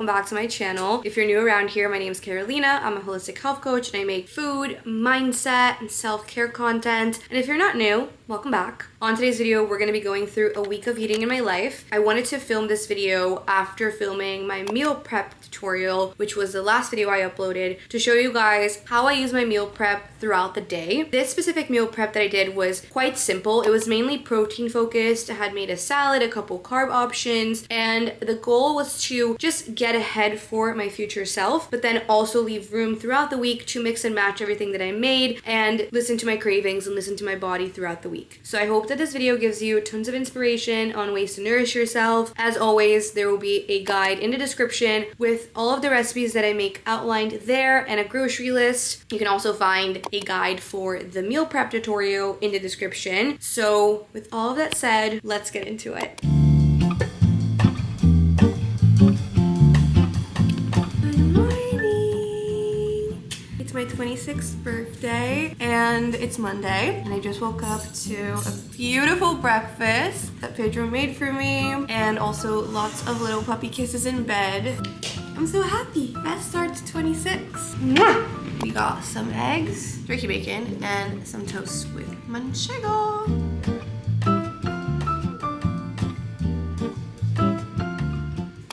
welcome back to my channel. If you're new around here, my name is Carolina. I'm a holistic health coach and I make food, mindset, and self-care content. And if you're not new, welcome back. On today's video, we're going to be going through a week of eating in my life. I wanted to film this video after filming my meal prep tutorial, which was the last video I uploaded, to show you guys how I use my meal prep throughout the day. This specific meal prep that I did was quite simple. It was mainly protein focused. I had made a salad, a couple carb options, and the goal was to just get ahead for my future self, but then also leave room throughout the week to mix and match everything that I made and listen to my cravings and listen to my body throughout the week. So I hope that this video gives you tons of inspiration on ways to nourish yourself. As always, there will be a guide in the description with all of the recipes that I make outlined there and a grocery list. You can also find a guide for the meal prep tutorial in the description. So with all of that said, let's get into it. My 26th birthday and it's Monday and I just woke up to a beautiful breakfast that Pedro made for me and also lots of little puppy kisses in bed. I'm so happy. Best start to 26. We got some eggs, turkey bacon, and some toast with manchego.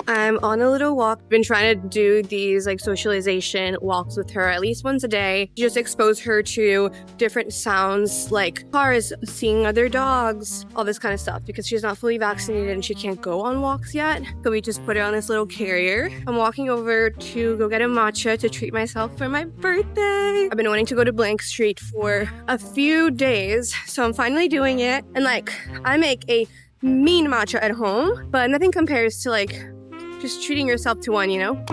I'm on a little walk. I've been trying to do these like socialization walks with her at least once a day. Just expose her to different sounds like cars, seeing other dogs, all this kind of stuff because she's not fully vaccinated and she can't go on walks yet. So we just put her on this little carrier. I'm walking over to go get a matcha to treat myself for my birthday. I've been wanting to go to Blank Street for a few days, so I'm finally doing it. And like, I make a mean matcha at home, but nothing compares to like just treating yourself to one, you know?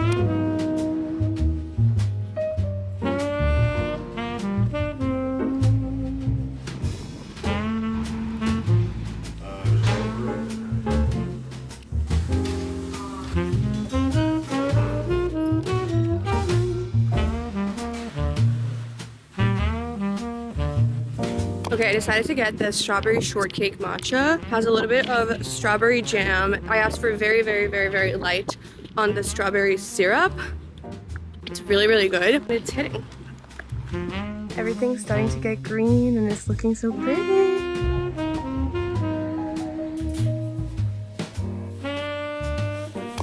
Okay, I decided to get the strawberry shortcake matcha. It has a little bit of strawberry jam. I asked for very, very, very, very light on the strawberry syrup. It's really, really good. But it's hitting. Everything's starting to get green and it's looking so pretty.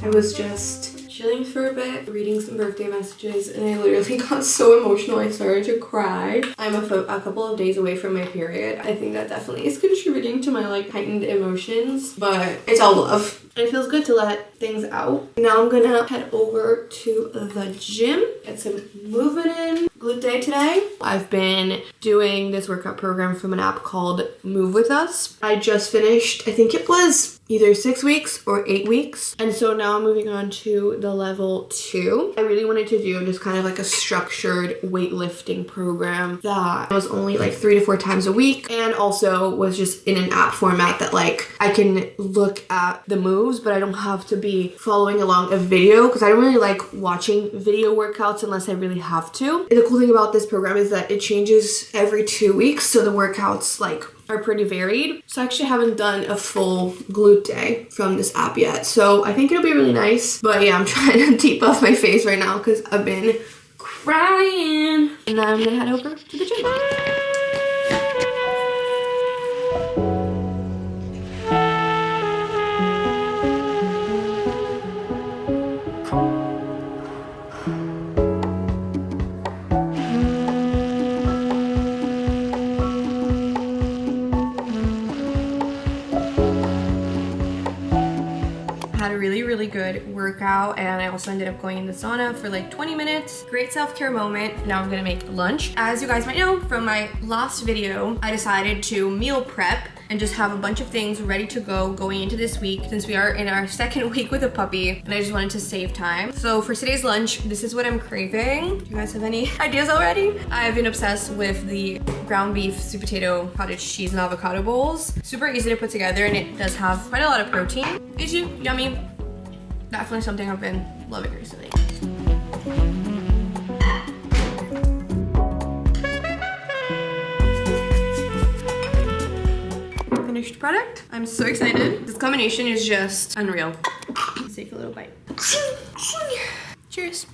I was just chilling for a bit, reading some birthday messages, and I literally got so emotional I started to cry. I'm a couple of days away from my period. I think that definitely is contributing to my like heightened emotions, but it's all love. It feels good to let things out. Now I'm gonna head over to the gym, get some movement in. Glute day today. I've been doing this workout program from an app called Move With Us. I just finished, I think it was either 6 weeks or 8 weeks. And so now I'm moving on to the level 2. I really wanted to do just kind of like a structured weightlifting program that was only like 3 to 4 times a week and also was just in an app format that like I can look at the moves, but I don't have to be following along a video because I don't really like watching video workouts unless I really have to. The cool thing about this program is that it changes every 2 weeks, so the workouts like are pretty varied. So I actually haven't done a full glute day from this app yet, so I think it'll be really nice. But yeah, I'm trying to debuff my face right now because I've been crying. And now I'm gonna head over to the gym. Had a really good workout and I also ended up going in the sauna for like 20 minutes. Great self-care moment. Now I'm gonna make lunch. As you guys might know from my last video, I decided to meal prep and just have a bunch of things ready to go going into this week since we are in our second week with a puppy and I just wanted to save time. So for today's lunch, this is what I'm craving. Do you guys have any ideas already? I've been obsessed with the ground beef, sweet potato, cottage cheese, and avocado bowls. Super easy to put together and it does have quite a lot of protein. Easy, yummy. Definitely something I've been loving recently. Finished product. I'm so excited. This combination is just unreal. Let's take a little bite. Cheers.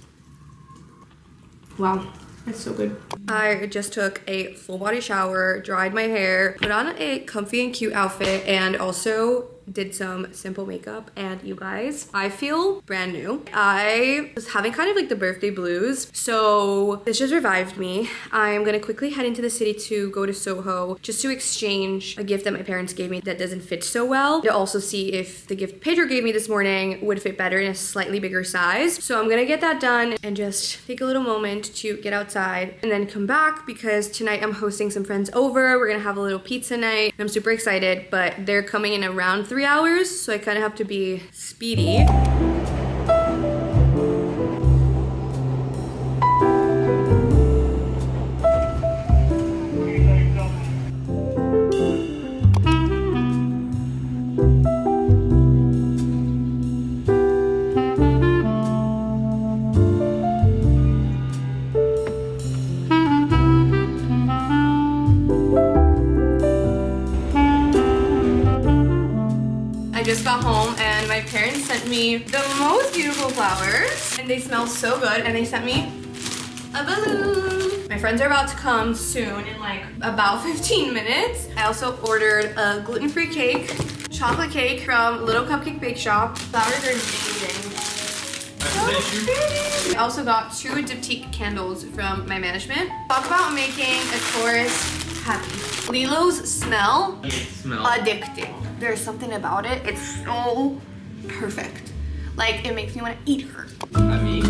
Wow, that's so good. I just took a full body shower, dried my hair, put on a comfy and cute outfit, and also did some simple makeup. And you guys, I feel brand new. I was having kind of like the birthday blues, so this just revived me. I'm gonna quickly head into the city to go to Soho just to exchange a gift that my parents gave me that doesn't fit so well, to also see if the gift Pedro gave me this morning would fit better in a slightly bigger size. So I'm gonna get that done and just take a little moment to get outside and then come back, because tonight I'm hosting some friends over. We're gonna have a little pizza night. I'm super excited, but they're coming in around 3 hours, so I kind of have to be speedy. I just got home and my parents sent me the most beautiful flowers, and they smell so good, and they sent me a balloon. My friends are about to come soon in like about 15 minutes. I also ordered a gluten-free cake, chocolate cake from Little Cupcake Bake Shop. Flowers are amazing. So pretty. I also got 2 diptyque candles from my management. Talk about making a tourist happy. Lilo's smell addicting. There's something about it. It's so perfect. Like, it makes me want to eat her. I mean,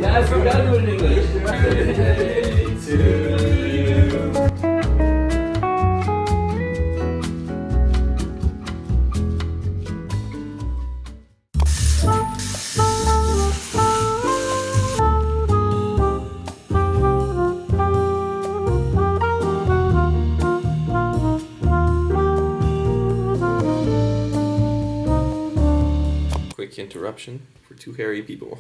yes, we gotta do it in English. Birthday to you. Quick interruption for 2 hairy people.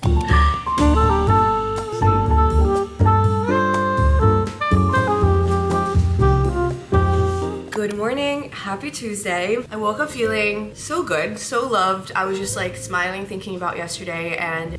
Good morning, happy Tuesday. I woke up feeling so good, so loved. I was just like smiling, thinking about yesterday and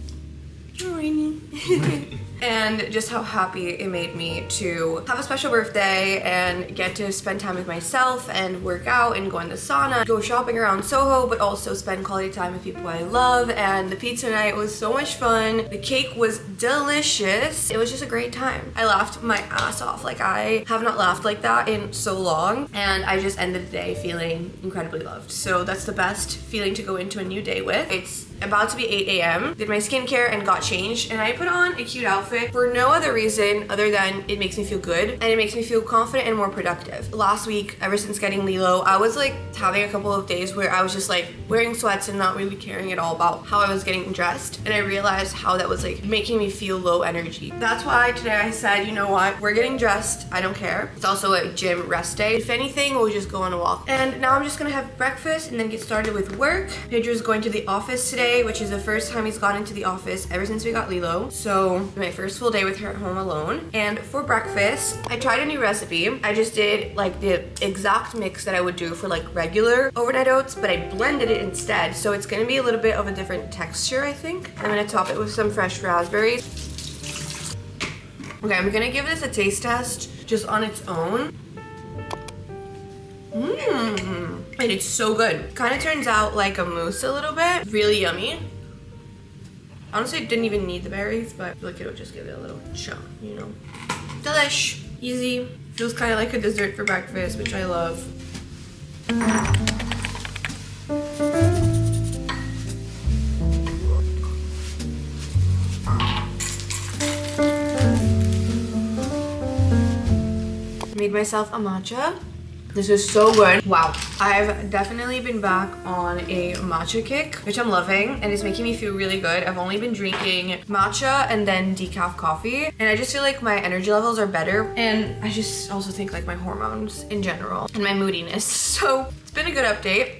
and just how happy it made me to have a special birthday and get to spend time with myself and work out and go in the sauna, go shopping around Soho, but also spend quality time with people I love. And the pizza night was so much fun. The cake was delicious. It was just a great time. I laughed my ass off. Like, I have not laughed like that in so long, and I just ended the day feeling incredibly loved. So that's the best feeling to go into a new day with. It's about to be 8 a.m. Did my skincare and got changed, and I put on a cute outfit for no other reason other than it makes me feel good and it makes me feel confident and more productive. Last week, ever since getting Lilo, I was like having a couple of days where I was just like wearing sweats and not really caring at all about how I was getting dressed, and I realized how that was like making me feel low energy. That's why today I said, you know what, we're getting dressed, I don't care. It's also a gym rest day. If anything, we'll just go on a walk. And now I'm just gonna have breakfast and then get started with work. Pedro's going to the office today, which is the first time he's gone into the office ever since we got Lilo. So my first full day with her at home alone. And for breakfast, I tried a new recipe. I just did like the exact mix that I would do for like regular overnight oats, but I blended it instead. So it's gonna be a little bit of a different texture, I think. I'm gonna top it with some fresh raspberries. Okay, I'm gonna give this a taste test just on its own. And it's so good. Kind of turns out like a mousse a little bit. Really yummy. Honestly, I didn't even need the berries, but I feel like it would just give it a little chunk, you know. Delish. Easy. Feels kind of like a dessert for breakfast, which I love. myself a matcha. This is so good. Wow. I've definitely been back on a matcha kick, which I'm loving, and it's making me feel really good. I've only been drinking matcha and then decaf coffee, and I just feel like my energy levels are better, and I just also think like my hormones in general and my moodiness. So it's been a good update.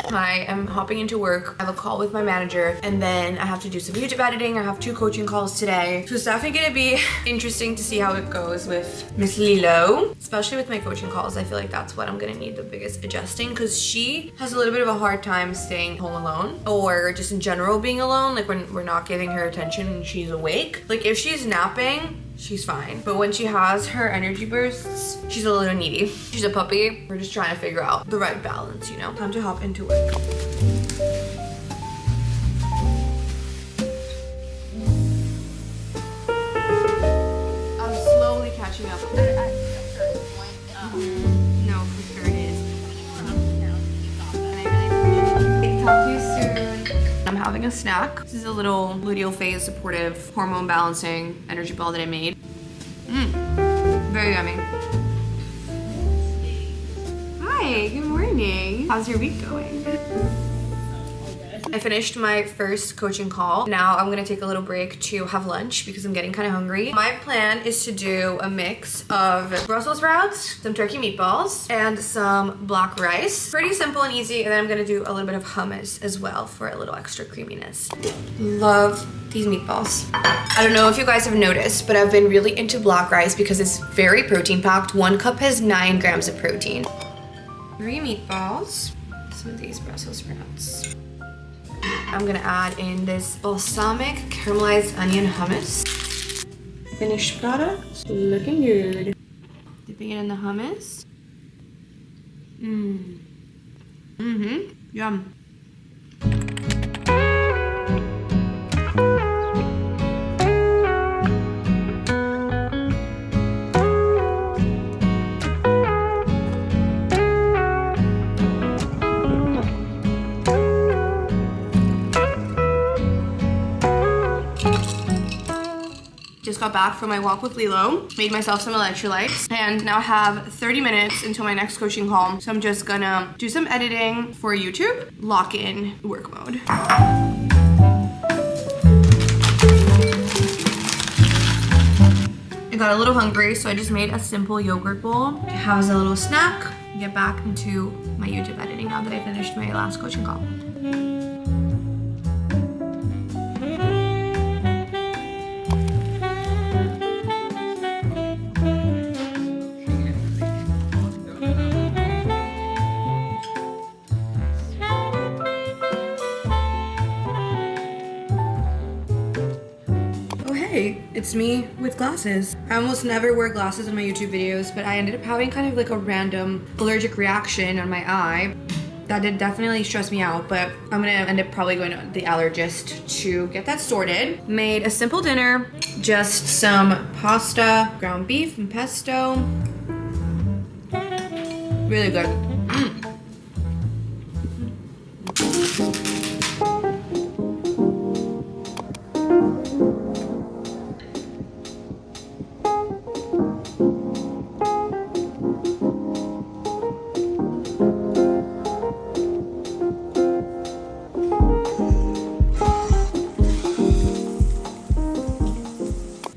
I am hopping into work. I have a call with my manager, and then I have to do some YouTube editing. I have 2 coaching calls today. So it's definitely gonna be interesting to see how it goes with Miss Lilo, especially with my coaching calls. I feel like that's what I'm gonna need the biggest adjusting, because she has a little bit of a hard time staying home alone, or just in general being alone, like when we're not giving her attention and she's awake. Like if she's napping, she's fine. But when she has her energy bursts, she's a little needy. She's a puppy. We're just trying to figure out the right balance, you know? Time to hop into work. I'm slowly catching up. At a certain point, No, for sure it is. And I really appreciate it. Talk to you soon. I'm having a snack. This is a little luteal phase supportive hormone balancing energy ball that I made. Very yummy. Hi, good morning. How's your week going? I finished my first coaching call. Now I'm gonna take a little break to have lunch because I'm getting kind of hungry. My plan is to do a mix of Brussels sprouts, some turkey meatballs, and some black rice. Pretty simple and easy, and then I'm gonna do a little bit of hummus as well for a little extra creaminess. Love these meatballs. I don't know if you guys have noticed, but I've been really into black rice because it's very protein packed. 1 cup has 9 grams of protein. 3 meatballs, some of these Brussels sprouts. I'm gonna add in this balsamic caramelized onion hummus. Finished product, looking good. Dipping it in the hummus. Yum. Just got back from my walk with Lilo, made myself some electrolytes, and now I have 30 minutes until my next coaching call. So I'm just gonna do some editing for YouTube, lock in work mode. I got a little hungry, so I just made a simple yogurt bowl to have as a little snack, get back into my YouTube editing now that I finished my last coaching call. It's me with glasses. I almost never wear glasses in my YouTube videos, but I ended up having kind of like a random allergic reaction on my eye. That did definitely stress me out, but I'm gonna end up probably going to the allergist to get that sorted. Made a simple dinner, just some pasta, ground beef, and pesto. Really good.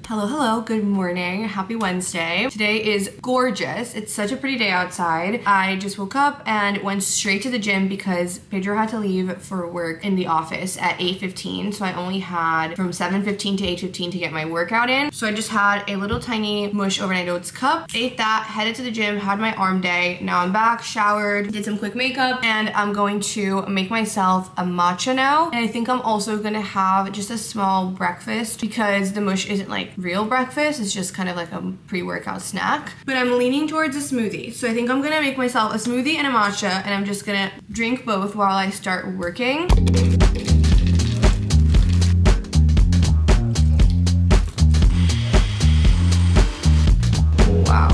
Hello, good morning. Happy Wednesday. Today is gorgeous. It's such a pretty day outside. I just woke up and went straight to the gym because Pedro had to leave for work in the office at 8:15. So I only had from 7:15 to 8:15 to get my workout in. So I just had a little tiny mush overnight oats cup, ate that, headed to the gym, had my arm day. Now I'm back, showered, did some quick makeup, and I'm going to make myself a matcha now. And I think I'm also gonna have just a small breakfast because the mush isn't like real breakfast, it's just kind of like a pre-workout snack. But I'm leaning towards a smoothie. So I think I'm gonna make myself a smoothie and a matcha, and I'm just gonna drink both while I start working. Wow.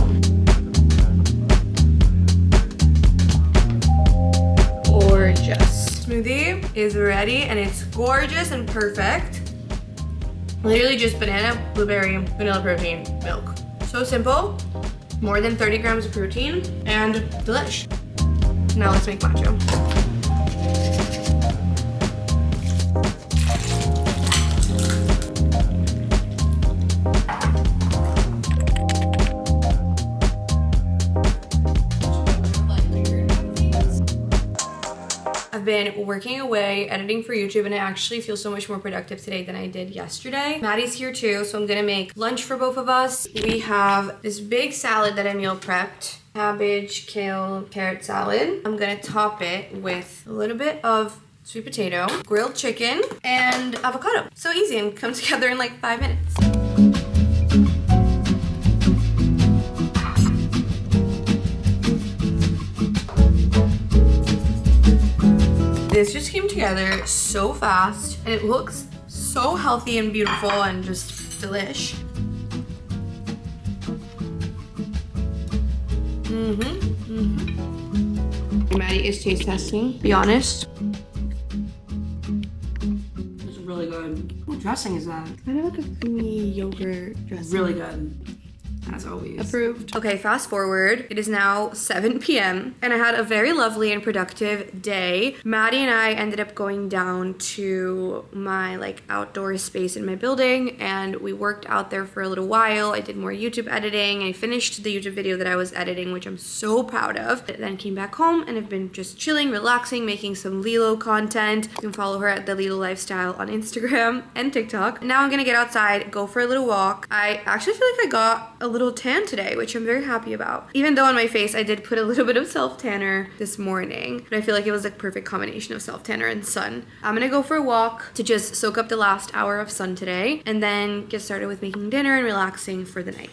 Gorgeous. Smoothie is ready and it's gorgeous and perfect. Literally just banana, blueberry, vanilla protein, milk. So simple, more than 30 grams of protein, and delish. Now let's make matcha. I've been working away, editing for YouTube, and I actually feel so much more productive today than I did yesterday. Maddie's here too, so I'm gonna make lunch for both of us. We have this big salad that I meal prepped. Cabbage, kale, carrot salad. I'm gonna top it with a little bit of sweet potato, grilled chicken, and avocado. So easy and come together in like 5 minutes. This just came together so fast, and it looks so healthy and beautiful and just delish. Maddie is taste testing. Be honest. It's really good. What dressing is that? Kind of like a creamy yogurt dressing. Really good. As always. Approved. Okay, fast forward. It is now 7 p.m. and I had a very lovely and productive day. Maddie and I ended up going down to my like outdoor space in my building, and we worked out there for a little while. I did more YouTube editing. I finished the YouTube video that I was editing, which I'm so proud of. Then came back home and I've been just chilling, relaxing, making some Lilo content. You can follow her at the Lilo Lifestyle on Instagram and TikTok. Now I'm gonna get outside, go for a little walk. I actually feel like I got a little tan today, which I'm very happy about. Even though on my face I did put a little bit of self tanner this morning, but I feel like it was like perfect combination of self tanner and sun. I'm gonna go for a walk to just soak up the last hour of sun today, and then get started with making dinner and relaxing for the night.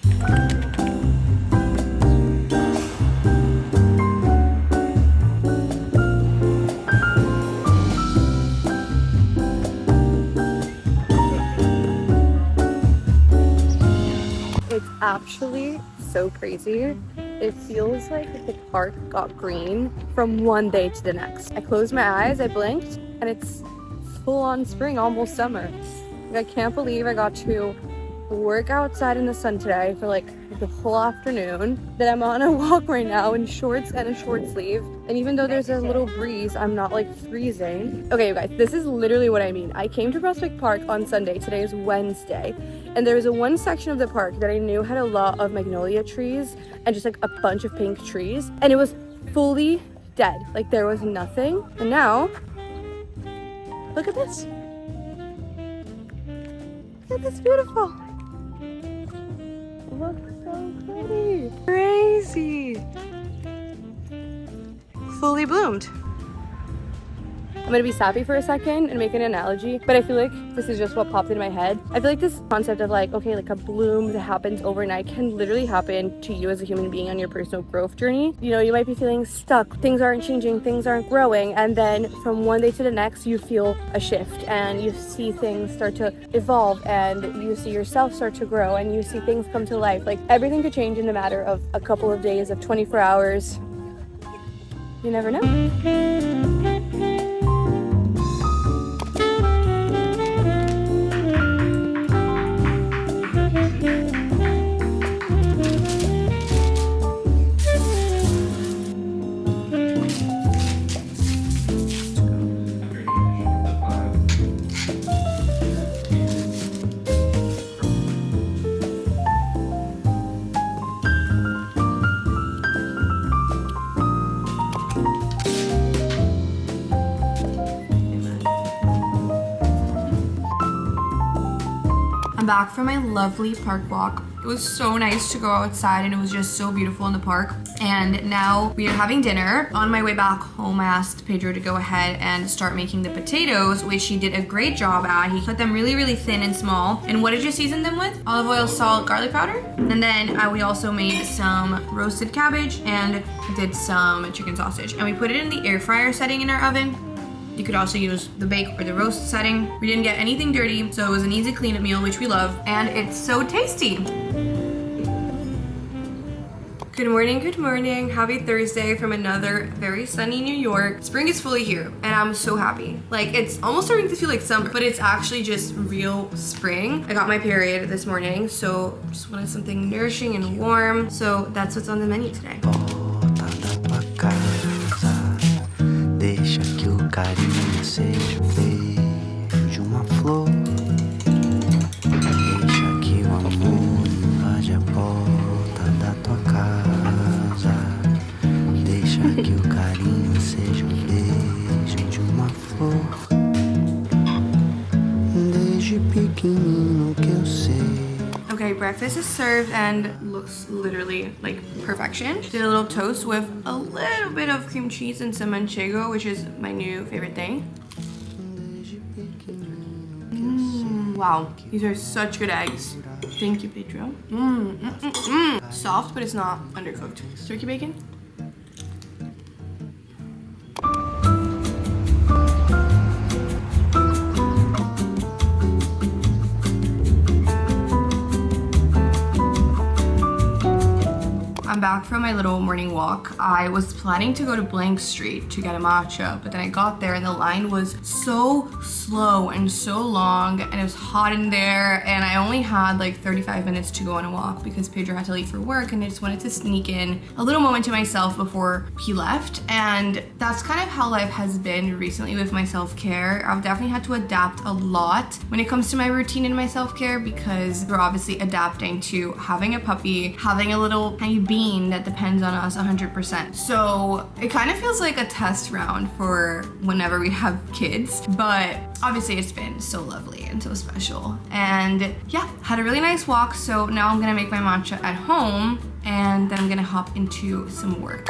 It's actually so crazy. It feels like the park got green from one day to the next. I closed my eyes, I blinked, and it's full on spring, almost summer. I can't believe I got to work outside in the sun today for like the whole afternoon, that I'm on a walk right now in shorts and a short sleeve, and even though there's a little breeze, I'm not like freezing. Okay, you guys, this is literally what I mean. I came to Prospect Park on Sunday. Today is Wednesday, and there was a one section of the park that I knew had a lot of magnolia trees and just like a bunch of pink trees, and it was fully dead. Like there was nothing. And now look at this. Look at this, beautiful. Look so pretty. Crazy. Fully bloomed. I'm gonna be sappy for a second and make an analogy, but I feel like this is just what popped in my head. I feel like this concept of like, okay, like a bloom that happens overnight can literally happen to you as a human being on your personal growth journey. You know, you might be feeling stuck, things aren't changing, things aren't growing, and then from one day to the next, you feel a shift and you see things start to evolve and you see yourself start to grow and you see things come to life. Like everything could change in the matter of a couple of days, of 24 hours. You never know. I'm back from my lovely park walk. It was so nice to go outside and it was just so beautiful in the park. And now we are having dinner. On my way back home, I asked Pedro to go ahead and start making the potatoes, which he did a great job at. He cut them really, really thin and small. And what did you season them with? Olive oil, salt, garlic powder. And then we also made some roasted cabbage and did some chicken sausage. And we put it in the air fryer setting in our oven. You could also use the bake or the roast setting. We didn't get anything dirty, so it was an easy cleanup meal, which we love, and it's so tasty. Good morning, good morning. Happy Thursday from another very sunny New York. Spring is fully here and I'm so happy. Like it's almost starting to feel like summer, but it's actually just real spring. I got my period this morning, so just wanted something nourishing and warm. So that's what's on the menu today. Deixa que o carinho seja o beijo de uma flor. Deixa que o amor invade a porta da tua casa. Deixa que o carinho seja o beijo de uma flor. Desde pequenino que eu sei. Okay, breakfast is served and looks literally like perfection. Did a little toast with a little bit of cream cheese and some manchego, which is my new favorite thing. Wow, these are such good eggs. Thank you, Pedro. Soft, but it's not undercooked. Turkey bacon. I'm back from my little morning walk. I was planning to go to Blank Street to get a matcha, but then I got there and the line was so slow and so long and it was hot in there and I only had like 35 minutes to go on a walk because Pedro had to leave for work and I just wanted to sneak in a little moment to myself before he left. And that's kind of how life has been recently with my self-care. I've definitely had to adapt a lot when it comes to my routine and my self-care because we're obviously adapting to having a puppy, having a little tiny being that depends on us 100%. So it kind of feels like a test round for whenever we have kids, but obviously it's been so lovely and so special. And yeah, had a really nice walk. So now I'm gonna make my matcha at home and then I'm gonna hop into some work.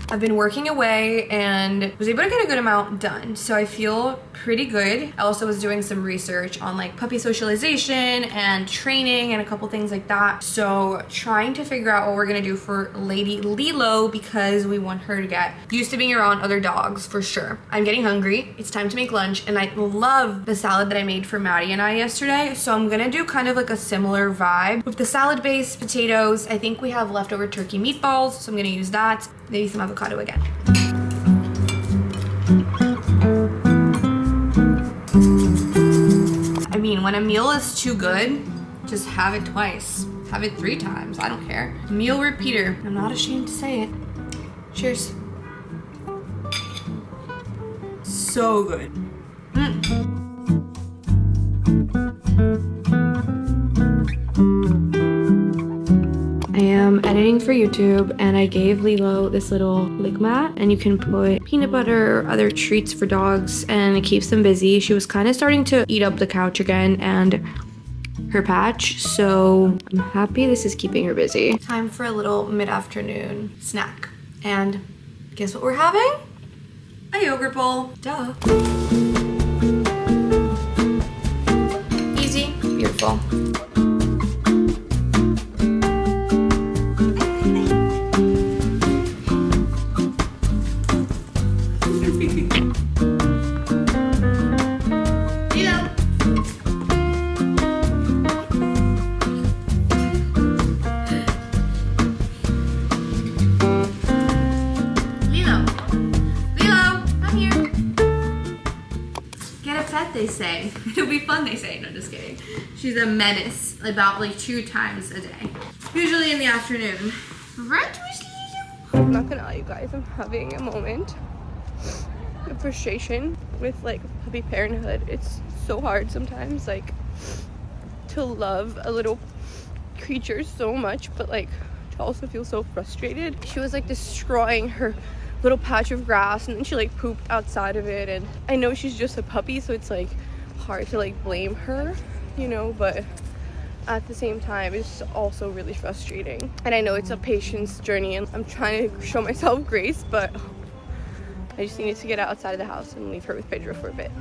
I've been working away and was able to get a good amount done. So I feel pretty good. I also was doing some research on like puppy socialization and training and a couple things like that. So trying to figure out what we're gonna do for Lady Lilo because we want her to get used to being around other dogs for sure. I'm getting hungry. It's time to make lunch and I love the salad that I made for Maddie and I yesterday. So I'm gonna do kind of like a similar vibe with the salad base, potatoes. I think we have leftover turkey meatballs, so I'm gonna use that. Maybe some avocado again. I mean, when a meal is too good, just have it twice. Have it 3 times, I don't care. Meal repeater, I'm not ashamed to say it. Cheers. So good. I am editing for YouTube and I gave Lilo this little lick mat and you can put peanut butter or other treats for dogs and it keeps them busy. She was kind of starting to eat up the couch again and her patch, so I'm happy this is keeping her busy. Time for a little mid-afternoon snack. And guess what we're having? A yogurt bowl. Duh. Easy, beautiful. They say. It'll be fun, they say. No, just kidding. She's a menace about like 2 times a day. Usually in the afternoon. Right, I'm not gonna lie, you guys. I'm having a moment of frustration with like puppy parenthood. It's so hard sometimes, like, to love a little creature so much, but like to also feel so frustrated. She was like destroying her little patch of grass and then she like pooped outside of it, and I know she's just a puppy, so it's like hard to like blame her, you know, but at the same time it's also really frustrating. And I know it's a patience journey and I'm trying to show myself grace, but I just needed to get outside of the house and leave her with Pedro for a bit.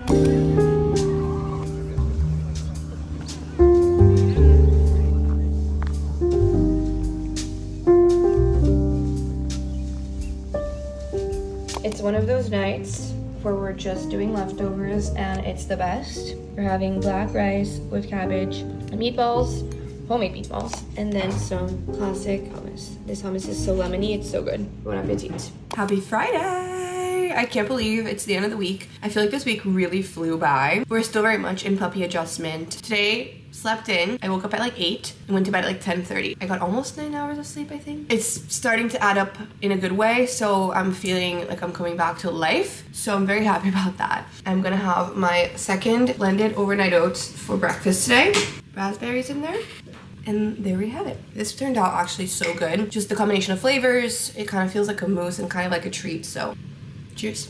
It's one of those nights where we're just doing leftovers and it's the best. We're having black rice with cabbage and meatballs, homemade meatballs, and then some classic hummus. This hummus is so lemony, it's so good. Bon appetit. Happy Friday! I can't believe it's the end of the week. I feel like this week really flew by. We're still very much in puppy adjustment. Today, slept in. I woke up at like 8 and went to bed at like 10:30. I got almost 9 hours of sleep, I think. It's starting to add up in a good way, so I'm feeling like I'm coming back to life. So I'm very happy about that. I'm gonna have my second blended overnight oats for breakfast today. Raspberries in there. And there we have it. This turned out actually so good. Just the combination of flavors, it kind of feels like a mousse and kind of like a treat, so cheers.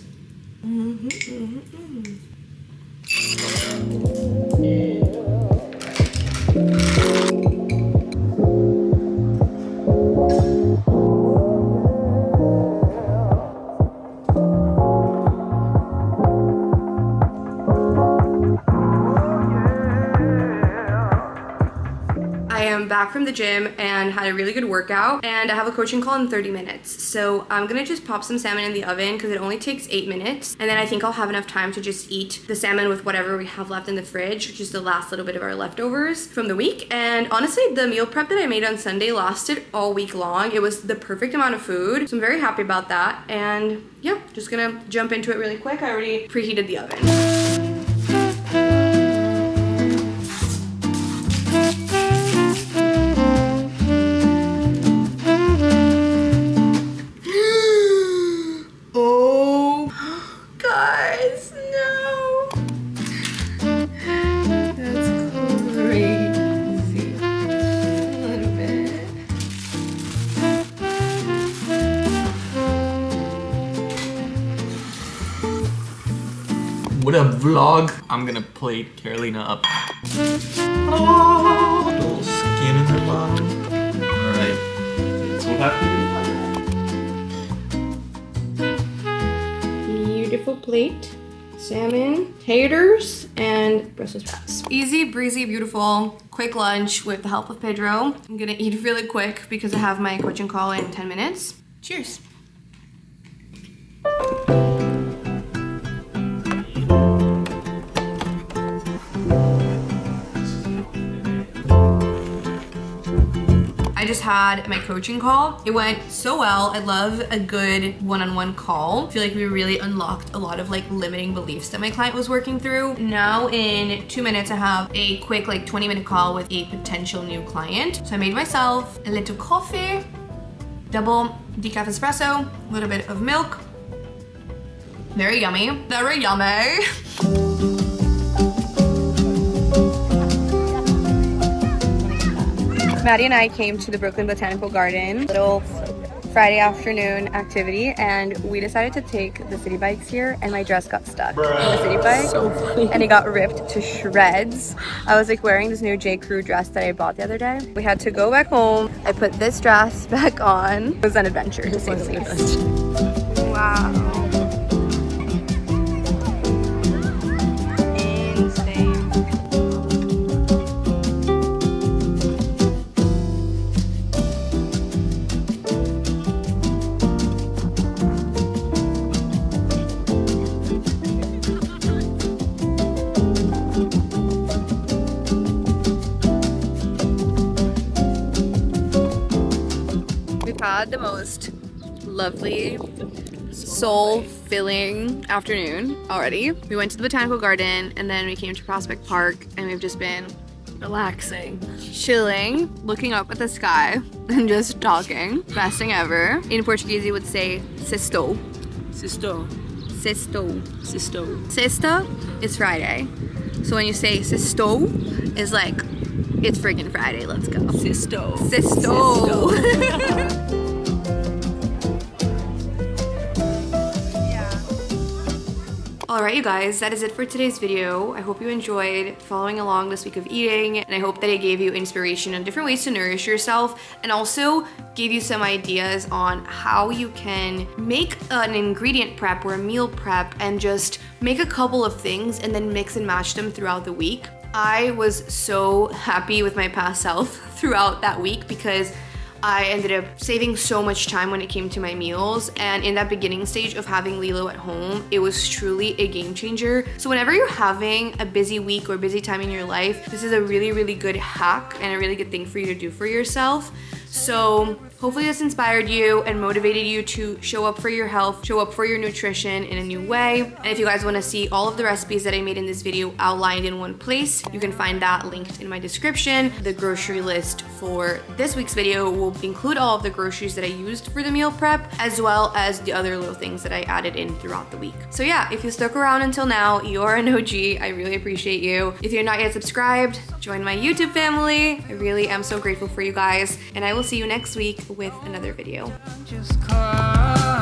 Back from the gym and had a really good workout, and I have a coaching call in 30 minutes. So I'm gonna just pop some salmon in the oven because it only takes 8 minutes, and then I think I'll have enough time to just eat the salmon with whatever we have left in the fridge, which is the last little bit of our leftovers from the week. And honestly, the meal prep that I made on Sunday lasted all week long. It was the perfect amount of food, so I'm very happy about that. And yeah, just gonna jump into it really quick. I already preheated the oven. What a vlog. I'm gonna plate Carolina up. Oh, a little skin in her bottom. Alright. That's what happened. Beautiful plate. Salmon, taters, and Brussels sprouts. Easy, breezy, beautiful, quick lunch with the help of Pedro. I'm gonna eat really quick because I have my coaching call in 10 minutes. Cheers. I just had my coaching call. It went so well. I love a good one-on-one call. I feel like we really unlocked a lot of like limiting beliefs that my client was working through. Now in 2 minutes, I have a quick like 20-minute call with a potential new client. So I made myself a little coffee, double decaf espresso, a little bit of milk. Very yummy, very yummy. Maddie and I came to the Brooklyn Botanical Garden, little Friday afternoon activity, and we decided to take the city bikes here, and my dress got stuck in the city bike, and it got ripped to shreds. I was like wearing this new J. Crew dress that I bought the other day. We had to go back home. I put this dress back on. It was an adventure, to say the least. Wow. Had the most lovely, soul-filling afternoon already. We went to the Botanical Garden and then we came to Prospect Park, and we've just been relaxing, chilling, looking up at the sky and just talking. Best thing ever. In Portuguese you would say sextou. Sisto. Sextou. Sisto. Sexta is Friday. So when you say sextou, it's like, it's friggin' Friday, let's go. Sisto. Sextou. Alright you guys, that is it for today's video. I hope you enjoyed following along this week of eating, and I hope that it gave you inspiration on different ways to nourish yourself, and also gave you some ideas on how you can make an ingredient prep or a meal prep and just make a couple of things and then mix and match them throughout the week. I was so happy with my past self throughout that week because I ended up saving so much time when it came to my meals, and in that beginning stage of having Lilo at home, it was truly a game changer. So whenever you're having a busy week or busy time in your life, this is a really, really good hack and a really good thing for you to do for yourself. So hopefully this inspired you and motivated you to show up for your health, show up for your nutrition in a new way. And if you guys want to see all of the recipes that I made in this video outlined in one place, you can find that linked in my description. The grocery list for this week's video will include all of the groceries that I used for the meal prep, as well as the other little things that I added in throughout the week. So yeah, if you stuck around until now, you're an OG. I really appreciate you. If you're not yet subscribed, join my YouTube family. I really am so grateful for you guys, and I will see you next week with another video. Just cry.